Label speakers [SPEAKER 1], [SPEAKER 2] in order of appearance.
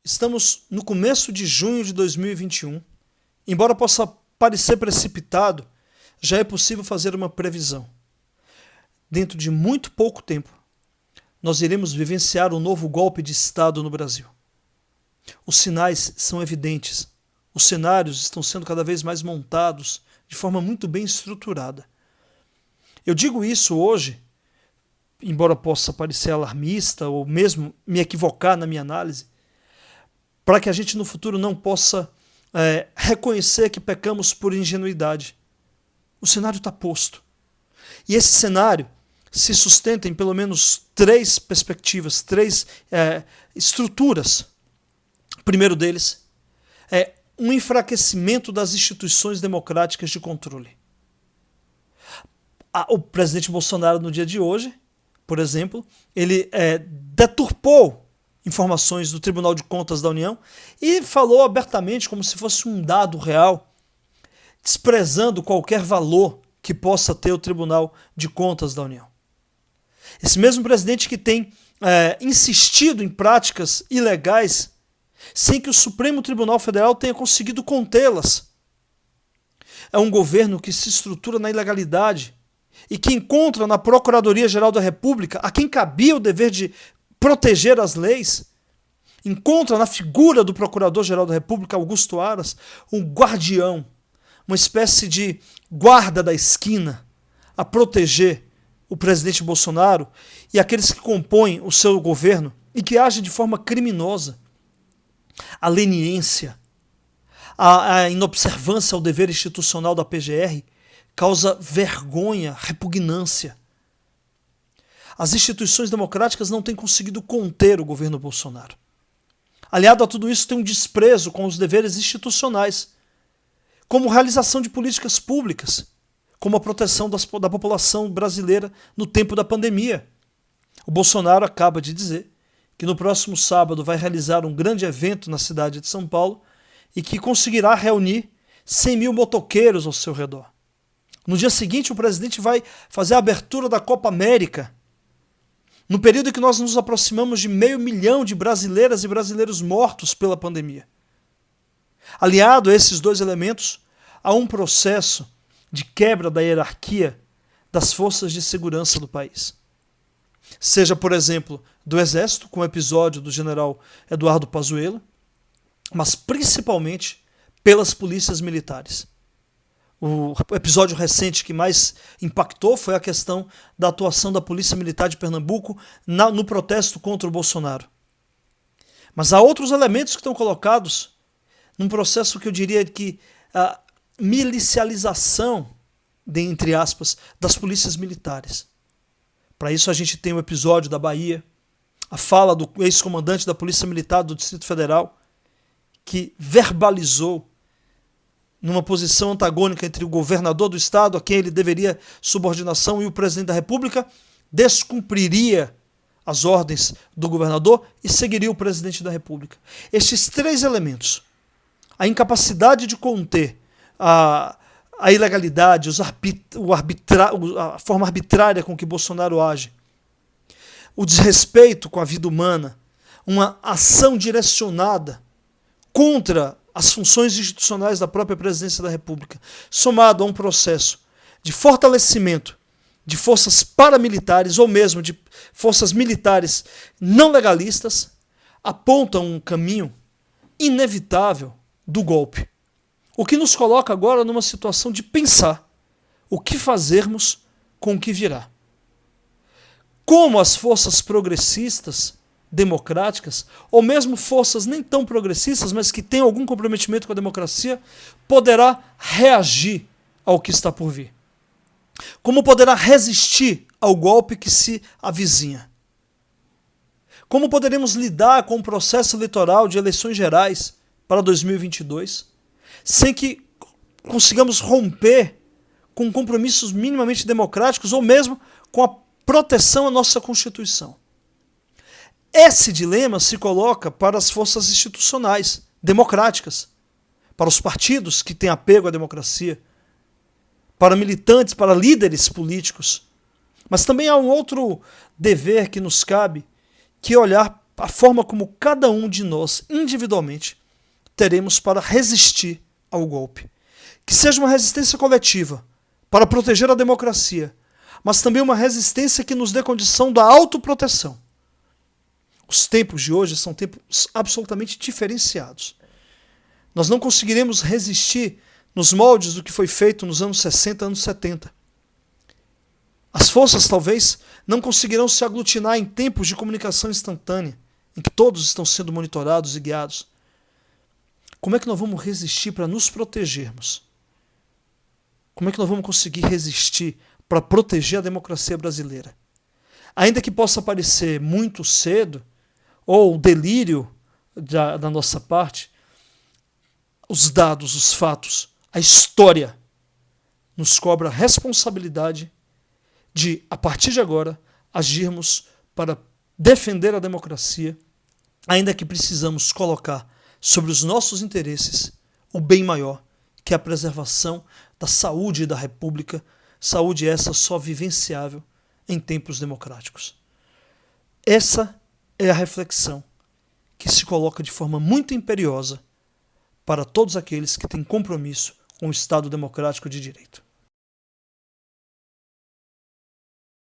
[SPEAKER 1] Estamos no começo de junho de 2021. Embora possa parecer precipitado, já é possível fazer uma previsão. Dentro de muito pouco tempo, nós iremos vivenciar um novo golpe de Estado no Brasil. Os sinais são evidentes. Os cenários estão sendo cada vez mais montados de forma muito bem estruturada. Eu digo isso hoje, embora possa parecer alarmista ou mesmo me equivocar na minha análise, para que a gente no futuro não possa reconhecer que pecamos por ingenuidade. O cenário está posto. E esse cenário se sustenta em pelo menos três perspectivas, três estruturas. O primeiro deles é um enfraquecimento das instituições democráticas de controle. O presidente Bolsonaro, no dia de hoje, por exemplo, ele deturpou informações do Tribunal de Contas da União e falou abertamente como se fosse um dado real, desprezando qualquer valor que possa ter o Tribunal de Contas da União. Esse mesmo presidente que tem insistido em práticas ilegais sem que o Supremo Tribunal Federal tenha conseguido contê-las. É um governo que se estrutura na ilegalidade e que encontra na Procuradoria-Geral da República, a quem cabia o dever de proteger as leis, encontra na figura do Procurador-Geral da República, Augusto Aras, um guardião, uma espécie de guarda da esquina a proteger o presidente Bolsonaro e aqueles que compõem o seu governo e que agem de forma criminosa. A leniência, a inobservância ao dever institucional da PGR causa vergonha, repugnância. As instituições democráticas não têm conseguido conter o governo Bolsonaro. Aliado a tudo isso, tem um desprezo com os deveres institucionais, como realização de políticas públicas, como a proteção da população brasileira no tempo da pandemia. O Bolsonaro acaba de dizer que no próximo sábado vai realizar um grande evento na cidade de São Paulo e que conseguirá reunir 100 mil motoqueiros ao seu redor. No dia seguinte, o presidente vai fazer a abertura da Copa América, no período em que nós nos aproximamos de 500 mil de brasileiras e brasileiros mortos pela pandemia. Aliado a esses dois elementos, há um processo de quebra da hierarquia das forças de segurança do país. Seja, por exemplo, do Exército, com o episódio do general Eduardo Pazuello, mas principalmente pelas polícias militares. O episódio recente que mais impactou foi a questão da atuação da Polícia Militar de Pernambuco no protesto contra o Bolsonaro. Mas há outros elementos que estão colocados num processo que eu diria que a milicialização, entre aspas, das polícias militares. Para isso a gente tem o episódio da Bahia, a fala do ex-comandante da Polícia Militar do Distrito Federal, que verbalizou numa posição antagônica entre o governador do estado, a quem ele deveria subordinação, e o presidente da República, descumpriria as ordens do governador e seguiria o presidente da República. Estes três elementos, a incapacidade de conter a ilegalidade, a forma arbitrária com que Bolsonaro age, o desrespeito com a vida humana, uma ação direcionada contra as funções institucionais da própria presidência da República, somado a um processo de fortalecimento de forças paramilitares ou mesmo de forças militares não legalistas, aponta um caminho inevitável do golpe. O que nos coloca agora numa situação de pensar o que fazermos com o que virá. Como as forças progressistas, democráticas, ou mesmo forças nem tão progressistas, mas que têm algum comprometimento com a democracia, poderá reagir ao que está por vir? Como poderá resistir ao golpe que se avizinha? Como poderemos lidar com o processo eleitoral de eleições gerais para 2022, sem que consigamos romper com compromissos minimamente democráticos ou mesmo com a proteção à nossa Constituição? Esse dilema se coloca para as forças institucionais, democráticas, para os partidos que têm apego à democracia, para militantes, para líderes políticos. Mas também há um outro dever que nos cabe, que é olhar a forma como cada um de nós, individualmente, teremos para resistir ao golpe. Que seja uma resistência coletiva, para proteger a democracia, mas também uma resistência que nos dê condição da autoproteção. Os tempos de hoje são tempos absolutamente diferenciados. Nós não conseguiremos resistir nos moldes do que foi feito nos anos 60, anos 70. As forças, talvez, não conseguirão se aglutinar em tempos de comunicação instantânea, em que todos estão sendo monitorados e guiados. Como é que nós vamos resistir para nos protegermos? Como é que nós vamos conseguir resistir para proteger a democracia brasileira? Ainda que possa parecer muito cedo, ou delírio da nossa parte, os dados, os fatos, a história nos cobra a responsabilidade de, a partir de agora, agirmos para defender a democracia, ainda que precisamos colocar sobre os nossos interesses o bem maior, que é a preservação da saúde da República, saúde essa só vivenciável em tempos democráticos. Essa é a reflexão que se coloca de forma muito imperiosa para todos aqueles que têm compromisso com o Estado democrático de direito.